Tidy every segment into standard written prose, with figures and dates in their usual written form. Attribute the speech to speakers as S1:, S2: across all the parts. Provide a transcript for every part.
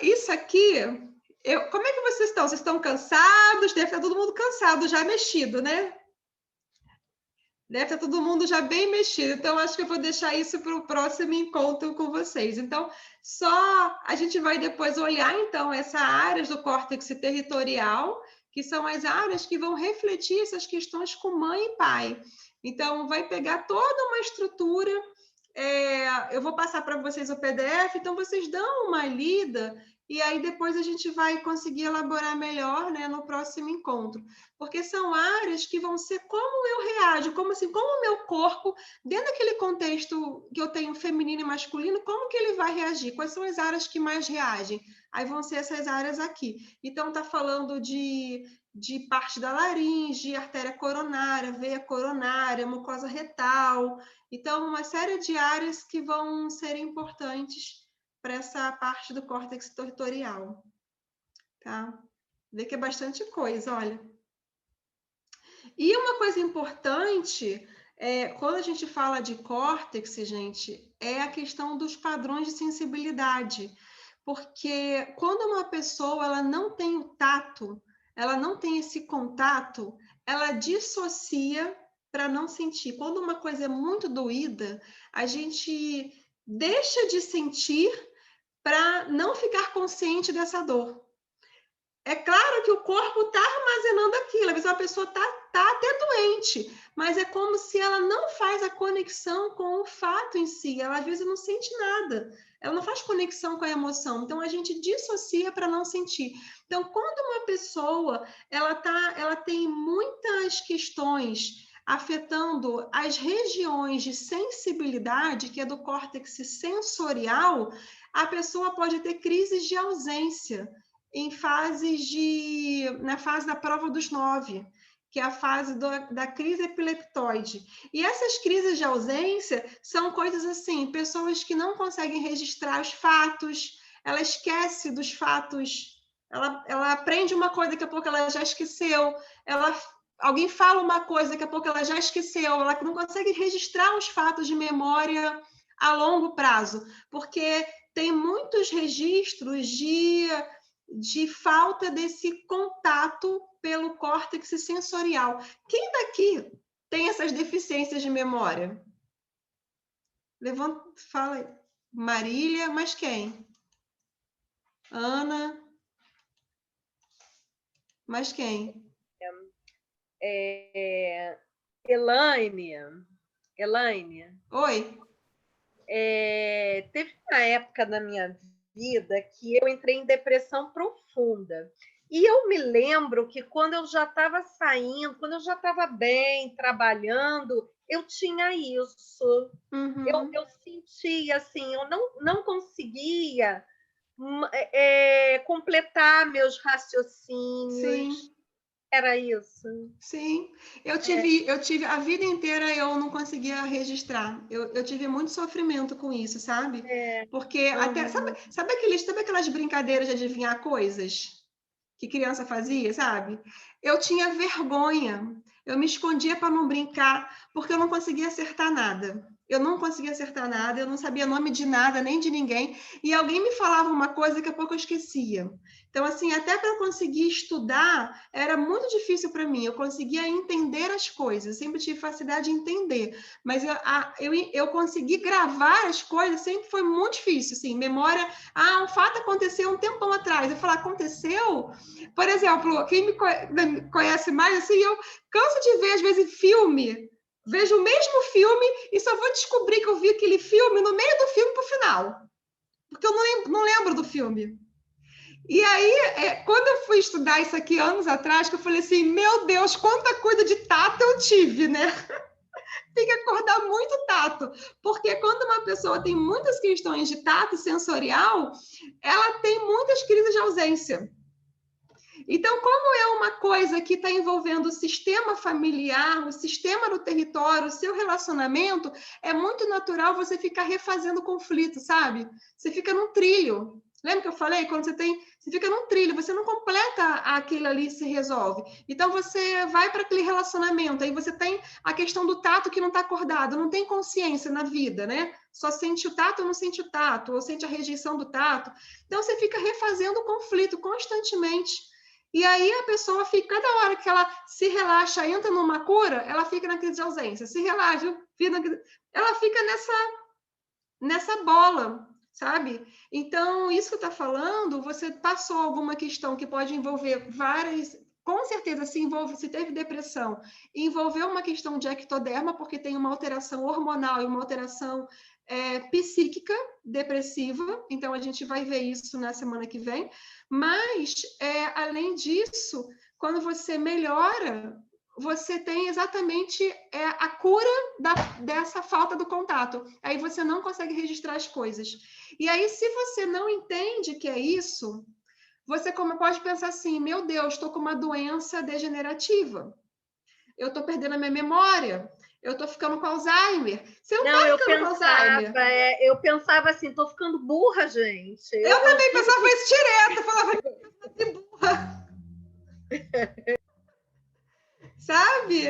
S1: Isso aqui, como é que vocês estão? Vocês estão cansados? Deve estar todo mundo cansado, já mexido, né? Deve estar todo mundo já bem mexido. Então, acho que eu vou deixar isso para o próximo encontro com vocês. Então, só a gente vai depois olhar, então, essas áreas do córtex territorial, que são as áreas que vão refletir essas questões com mãe e pai. Então, vai pegar toda uma estrutura. Eu vou passar para vocês o PDF, então vocês dão uma lida e aí depois a gente vai conseguir elaborar melhor, né, no próximo encontro. Porque são áreas que vão ser como eu reajo, como assim, como o meu corpo, dentro daquele contexto que eu tenho feminino e masculino, como que ele vai reagir? Quais são as áreas que mais reagem? Aí vão ser essas áreas aqui. Então, está falando de parte da laringe, artéria coronária, veia coronária, mucosa retal. Então, uma série de áreas que vão ser importantes para essa parte do córtex territorial. Tá? Vê que é bastante coisa, olha. E uma coisa importante, quando a gente fala de córtex, gente, é a questão dos padrões de sensibilidade. Porque quando uma pessoa ela não tem o tato, ela não tem esse contato, ela dissocia para não sentir. Quando uma coisa é muito doída, a gente deixa de sentir para não ficar consciente dessa dor. É claro que o corpo está armazenando aquilo, às vezes a pessoa tá até doente, mas é como se ela não faz a conexão com o fato em si, ela às vezes não sente nada, ela não faz conexão com a emoção, então a gente dissocia para não sentir. Então, quando uma pessoa ela tem muitas questões afetando as regiões de sensibilidade, que é do córtex sensorial, a pessoa pode ter crises de ausência na fase da prova dos 9, que é a fase da crise epileptoide. E essas crises de ausência são coisas assim, pessoas que não conseguem registrar os fatos, ela esquece dos fatos, ela aprende uma coisa, daqui a pouco ela já esqueceu, alguém fala uma coisa, daqui a pouco ela já esqueceu, ela não consegue registrar os fatos de memória a longo prazo, porque tem muitos registros de falta desse contato pelo córtex sensorial. Quem daqui tem essas deficiências de memória? Levanta, fala aí. Marília, mas quem? Ana, mas quem?
S2: Elaine.
S1: Oi.
S2: Teve uma época na minha vida que eu entrei em depressão profunda. E eu me lembro que quando eu já estava saindo, quando eu já estava bem, trabalhando, eu tinha isso.
S1: Uhum.
S2: Eu sentia assim, eu não conseguia completar meus raciocínios.
S1: Sim.
S2: Era isso.
S1: Sim, eu tive a vida inteira eu não conseguia registrar. Eu tive muito sofrimento com isso, sabe? Porque até sabe aquelas brincadeiras de adivinhar coisas que criança fazia, sabe? Eu tinha vergonha. Eu me escondia para não brincar, porque eu não conseguia acertar nada. Eu não conseguia acertar nada, eu não sabia nome de nada, nem de ninguém. E alguém me falava uma coisa, daqui a pouco eu esquecia. Então, assim, até para eu conseguir estudar, era muito difícil para mim. Eu conseguia entender as coisas, sempre tive facilidade de entender. Mas eu consegui gravar as coisas, sempre foi muito difícil. Assim, memória, um fato aconteceu um tempão atrás. Eu falo, aconteceu? Por exemplo, quem me conhece mais, assim, eu canso de ver, às vezes, filme. Vejo o mesmo filme e só vou descobrir que eu vi aquele filme no meio do filme para o final. Porque eu não lembro do filme. E aí, quando eu fui estudar isso aqui anos atrás, que eu falei assim, meu Deus, quanta coisa de tato eu tive, né? Tem que acordar muito tato, porque quando uma pessoa tem muitas questões de tato sensorial, ela tem muitas crises de ausência. Então, como é uma coisa que está envolvendo o sistema familiar, o sistema do território, o seu relacionamento, é muito natural você ficar refazendo conflito, sabe? Você fica num trilho. Lembra que eu falei? Quando você fica num trilho, você não completa aquilo ali e se resolve. Então, você vai para aquele relacionamento, aí você tem a questão do tato que não está acordado, não tem consciência na vida, né? Só sente o tato ou não sente o tato, ou sente a rejeição do tato. Então, você fica refazendo o conflito constantemente. E aí a pessoa fica, cada hora que ela se relaxa, entra numa cura, ela fica na crise de ausência. Se relaxa, ela fica nessa bola, sabe? Então, isso que eu estou falando, você passou alguma questão que pode envolver várias... Com certeza, se teve depressão, envolveu uma questão de ectoderma, porque tem uma alteração hormonal e uma alteração psíquica depressiva. Então, a gente vai ver isso na semana que vem. Mas, além disso, quando você melhora, você tem exatamente a cura dessa falta do contato. Aí você não consegue registrar as coisas. E aí, se você não entende que é isso, você pode pensar assim, meu Deus, estou com uma doença degenerativa. Eu estou perdendo a minha memória. Eu estou ficando com Alzheimer. Você não está ficando com Alzheimer.
S2: Eu pensava assim, estou ficando burra, gente.
S1: Eu também pensava isso direto. Eu falava, que burra. Sabe?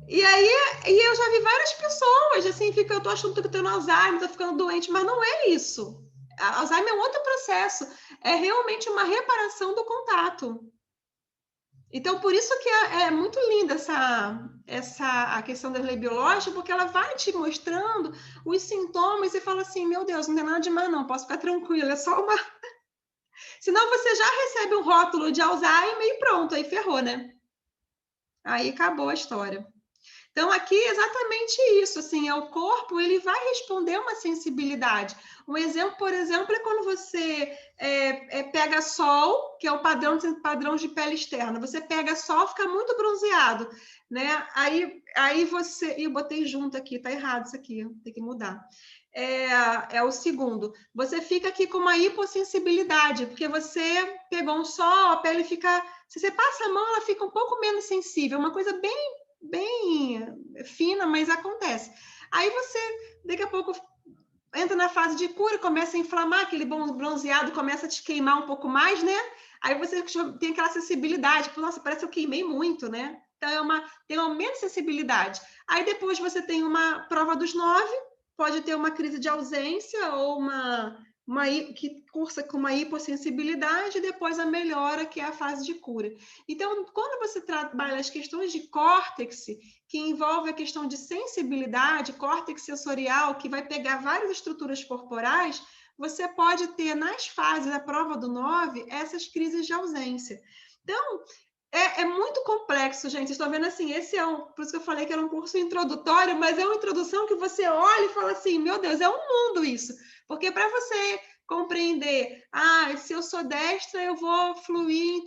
S1: E aí, eu já vi várias pessoas, assim, eu tô achando que eu tô tendo Alzheimer, tô ficando doente, mas não é isso. Alzheimer é um outro processo, é realmente uma reparação do contato. Então, por isso que é muito linda a questão da lei biológica, porque ela vai te mostrando os sintomas e fala assim, meu Deus, não tem nada demais não, posso ficar tranquila, é só uma... Senão você já recebe um rótulo de Alzheimer e pronto, aí ferrou, né? Aí acabou a história. Então, aqui é exatamente isso, assim, o corpo, ele vai responder uma sensibilidade. Um exemplo, por exemplo, é quando você pega sol, que é o padrão de pele externa. Você pega sol, fica muito bronzeado, né? Aí você... eu botei junto aqui, tá errado isso aqui, tem que mudar. É o segundo. Você fica aqui com uma hipossensibilidade, porque você pegou um sol, a pele fica... Se você passa a mão, ela fica um pouco menos sensível, uma coisa bem fina, mas acontece. Aí você, daqui a pouco, entra na fase de cura, começa a inflamar, aquele bronzeado começa a te queimar um pouco mais, né? Aí você tem aquela sensibilidade, tipo, nossa, parece que eu queimei muito, né? Então, tem um aumento de sensibilidade. Aí depois você tem uma prova dos 9, pode ter uma crise de ausência ou que cursa com uma hipossensibilidade, e depois a melhora, que é a fase de cura. Então, quando você trabalha as questões de córtex, que envolve a questão de sensibilidade, córtex sensorial, que vai pegar várias estruturas corporais, você pode ter nas fases da prova do 9 essas crises de ausência. Então, é muito complexo, gente. Vocês estão vendo assim, por isso que eu falei que era um curso introdutório, mas é uma introdução que você olha e fala assim, meu Deus, é um mundo isso. Porque para você compreender, se eu sou destra, eu vou fluir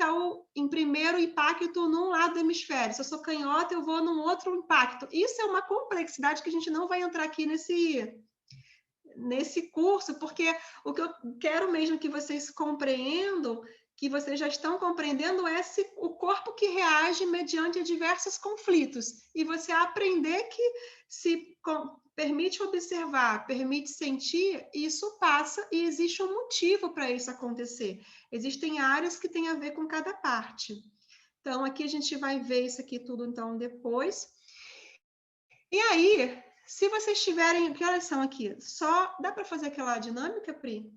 S1: em primeiro impacto num lado do hemisfério. Se eu sou canhota, eu vou num outro impacto. Isso é uma complexidade que a gente não vai entrar aqui nesse curso, porque o que eu quero mesmo que vocês compreendam, que vocês já estão compreendendo, é o corpo que reage mediante diversos conflitos. E você aprender que se permite observar, permite sentir, isso passa e existe um motivo para isso acontecer. Existem áreas que têm a ver com cada parte. Então, aqui a gente vai ver isso aqui tudo, então, depois. E aí, se vocês tiverem... Que horas são aqui? Só dá para fazer aquela dinâmica, Pri?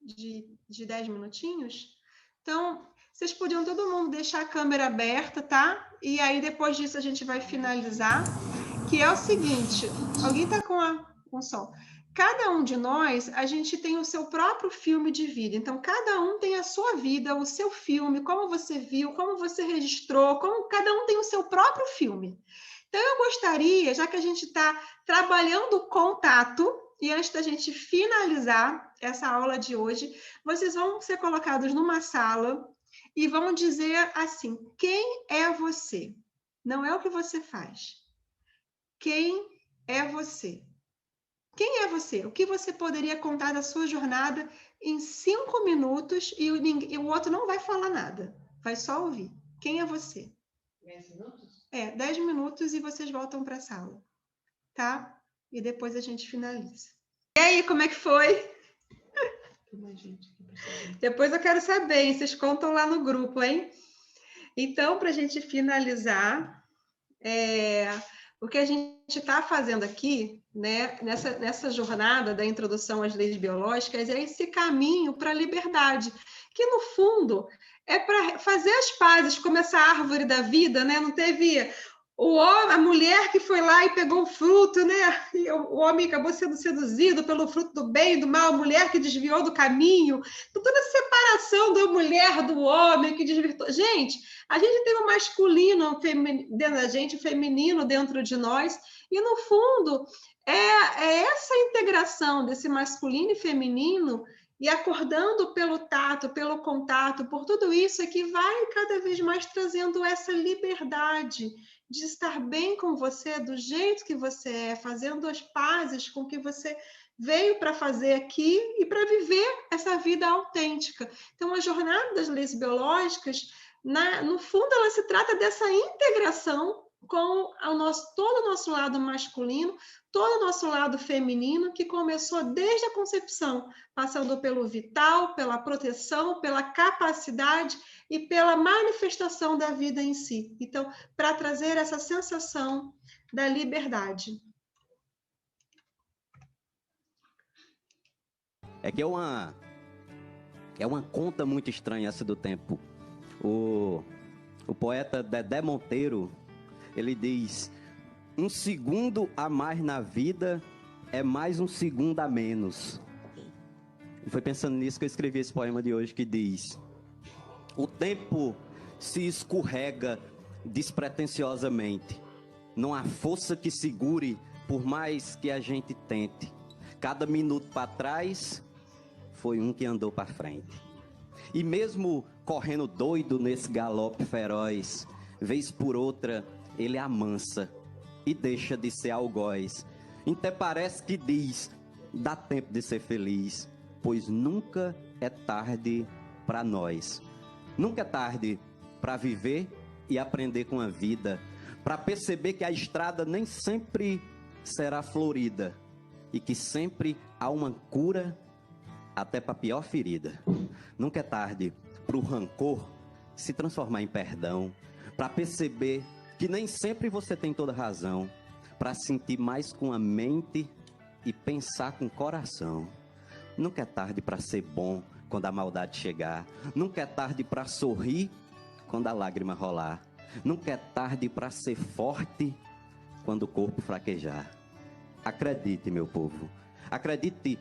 S1: De 10 minutinhos? Então, vocês podiam todo mundo deixar a câmera aberta, tá? E aí, depois disso, a gente vai finalizar. Que é o seguinte, alguém está com som. Cada um de nós, a gente tem o seu próprio filme de vida. Então, cada um tem a sua vida, o seu filme, como você viu, como você registrou, cada um tem o seu próprio filme. Então, eu gostaria, já que a gente está trabalhando o contato, e antes da gente finalizar essa aula de hoje, vocês vão ser colocados numa sala e vão dizer assim, quem é você? Não é o que você faz. Quem é você? Quem é você? O que você poderia contar da sua jornada em 5 minutos e o outro não vai falar nada, vai só ouvir. Quem é você?
S2: 10 minutos?
S1: 10 minutos e vocês voltam para a sala, tá? E depois a gente finaliza. E aí, como é que foi? Depois eu quero saber, hein? Vocês contam lá no grupo, hein? Então, para a gente finalizar, o que a gente está fazendo aqui, né, nessa jornada da introdução às leis biológicas, é esse caminho para a liberdade, que, no fundo, é para fazer as pazes, como essa árvore da vida, né? Não teve a mulher que foi lá e pegou o fruto, né? E o homem acabou sendo seduzido pelo fruto do bem e do mal, a mulher que desviou do caminho, toda a separação da mulher do homem que desvirtuou. Gente, a gente tem o masculino dentro da gente, o feminino dentro de nós, e no fundo é essa integração desse masculino e feminino, e acordando pelo tato, pelo contato, por tudo isso é que vai cada vez mais trazendo essa liberdade de estar bem com você, do jeito que você é, fazendo as pazes com o que você veio para fazer aqui e para viver essa vida autêntica. Então, a jornada das leis biológicas, no fundo, ela se trata dessa integração com todo o nosso lado masculino, todo o nosso lado feminino, que começou desde a concepção, passando pelo vital, pela proteção, pela capacidade e pela manifestação da vida em si. Então, para trazer essa sensação da liberdade.
S3: É uma conta muito estranha essa do tempo. O poeta Dedé Monteiro, ele diz: um segundo a mais na vida é mais um segundo a menos. E foi pensando nisso que eu escrevi esse poema de hoje, que diz: o tempo se escorrega despretensiosamente. Não há força que segure, por mais que a gente tente. Cada minuto para trás foi um que andou para frente. E mesmo correndo doido nesse galope feroz, vez por outra ele amansa e deixa de ser algoz. Até parece que diz: dá tempo de ser feliz, pois nunca é tarde para nós. Nunca é tarde para viver e aprender com a vida, para perceber que a estrada nem sempre será florida e que sempre há uma cura até para a pior ferida. Nunca é tarde para o rancor se transformar em perdão, para perceber que nem sempre você tem toda razão, para sentir mais com a mente e pensar com o coração. Nunca é tarde para ser bom quando a maldade chegar. Nunca é tarde para sorrir quando a lágrima rolar. Nunca é tarde para ser forte quando o corpo fraquejar. Acredite, meu povo, acredite,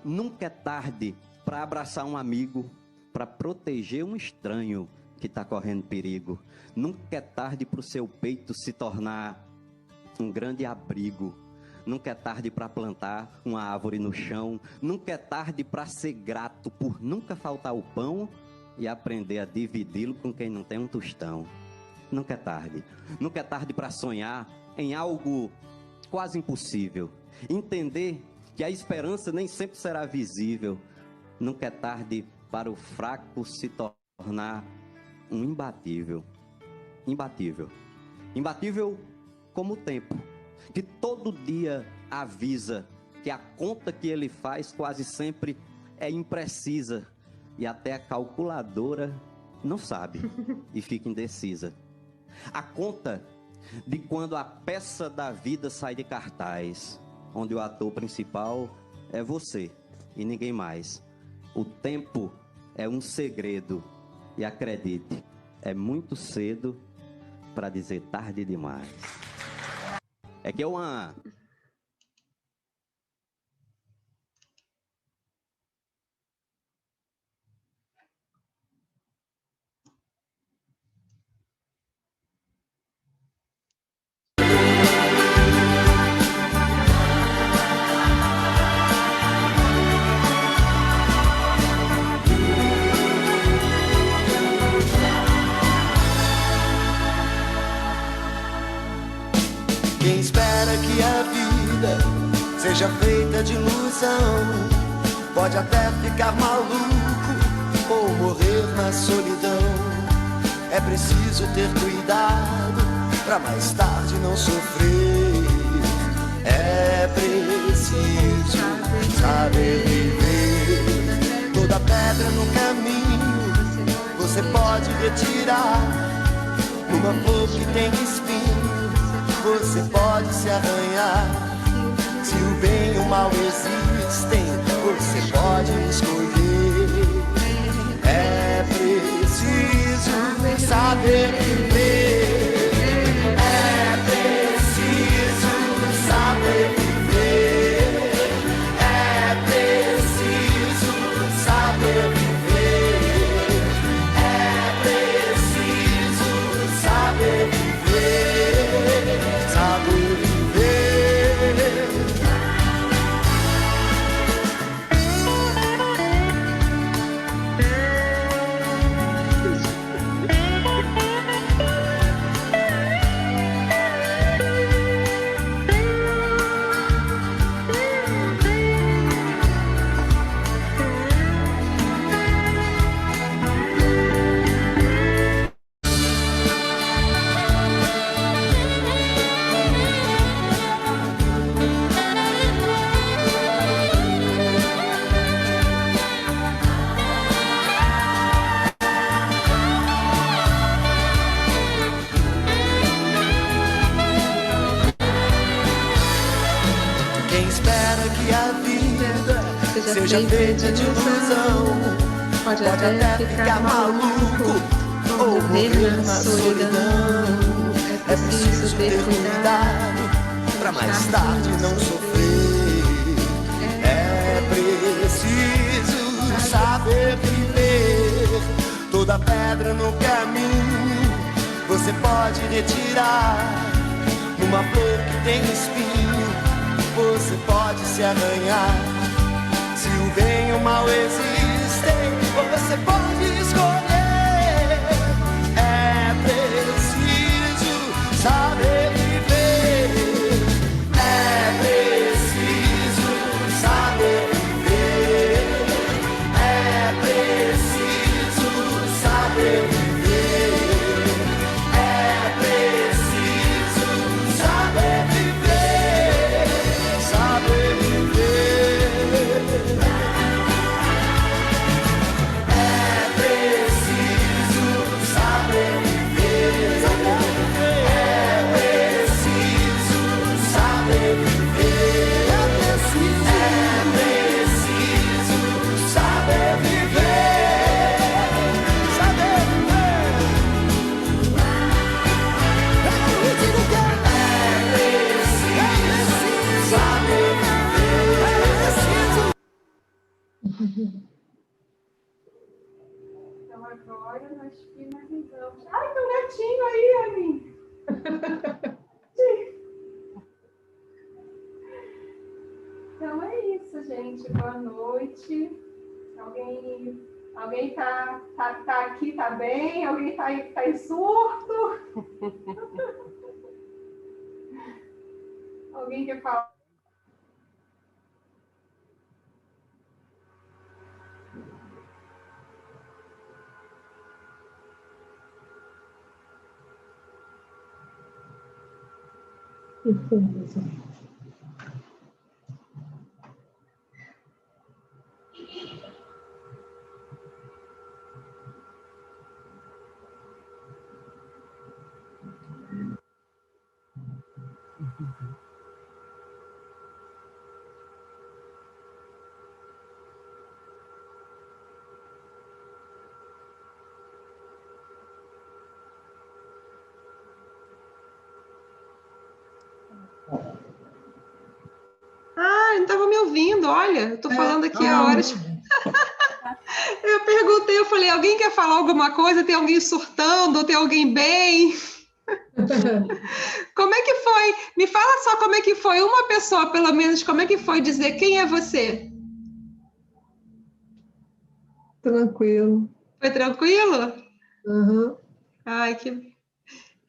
S3: nunca é tarde para abraçar um amigo, para proteger um estranho que está correndo perigo. Nunca é tarde para o seu peito se tornar um grande abrigo. Nunca é tarde para plantar uma árvore no chão. Nunca é tarde para ser grato por nunca faltar o pão e aprender a dividi-lo com quem não tem um tostão. Nunca é tarde. Nunca é tarde para sonhar em algo quase impossível. Entender que a esperança nem sempre será visível. Nunca é tarde para o fraco se tornar um imbatível. Imbatível. Imbatível como o tempo, que todo dia avisa que a conta que ele faz quase sempre é imprecisa e até a calculadora não sabe e fica indecisa. A conta de quando a peça da vida sai de cartaz, onde o ator principal é você e ninguém mais. O tempo é um segredo e acredite, é muito cedo para dizer tarde demais. É que é uma...
S4: Quem espera que a vida seja feita de ilusão pode até ficar maluco ou morrer na solidão. É preciso ter cuidado pra mais tarde não sofrer. É preciso saber viver retirar. Numa flor que tem espinho, você pode se arranhar. Se o bem e o mal existem, você pode escolher. É preciso saber viver. É preciso saber viver. É preciso saber viver. É preciso saber viver. Saber viver. Quem espera que a vida seja feita de ilusão pode até ficar maluco ou morrer na solidão. É preciso ter cuidado pra mais tarde não sofrer. É preciso saber viver. Toda pedra no caminho você pode retirar. Numa flor que tem espinho, você pode se arranhar. Se o bem e o mal existem, você pode escolher. É preciso saber viver. É preciso saber viver. É preciso saber viver. É preciso saber viver. Saber viver. É preciso saber viver. É preciso saber viver. É preciso saber viver. Saber viver. Eu digo que é preciso saber viver. É preciso.
S1: Então agora nós finalizamos. Ai, tem um gatinho aí, Aline. Então é isso, gente. Boa noite. Alguém tá aqui, tá bem? Alguém tá em surto? Alguém quer falar? Ah, não estava me ouvindo, olha, eu estou falando aqui há horas. Eu perguntei, eu falei, alguém quer falar alguma coisa? Tem alguém surtando? Tem alguém bem? Como é que foi? Me fala só como é que foi, uma pessoa pelo menos, como é que foi dizer quem é você?
S5: Tranquilo.
S1: Foi tranquilo?
S5: Uhum.
S1: Ai, que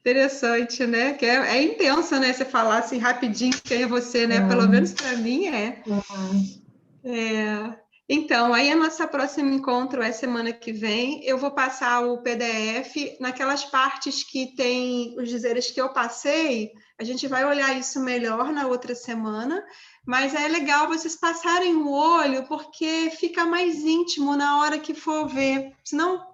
S1: interessante, né? Que é intenso, né? Você falar assim rapidinho quem é você, né? Pelo menos para mim é. Então, aí a nossa próximo encontro é semana que vem. Eu vou passar o PDF naquelas partes que tem os dizeres que eu passei. A gente vai olhar isso melhor na outra semana. Mas é legal vocês passarem o olho, porque fica mais íntimo na hora que for ver. Senão,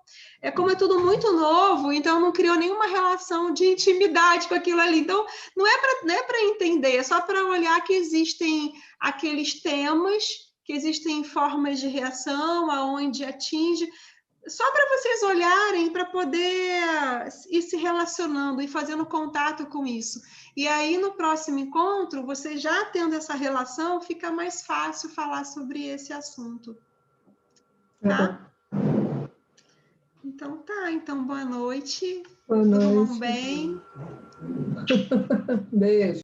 S1: É como é tudo muito novo, então não criou nenhuma relação de intimidade com aquilo ali. Então, não é para entender, é só para olhar que existem aqueles temas, que existem formas de reação, aonde atinge, só para vocês olharem, para poder ir se relacionando e fazendo contato com isso. E aí, no próximo encontro, você já tendo essa relação, fica mais fácil falar sobre esse assunto. Tá? Então tá, então boa noite.
S5: Boa noite.
S1: Tudo bem?
S5: Beijo.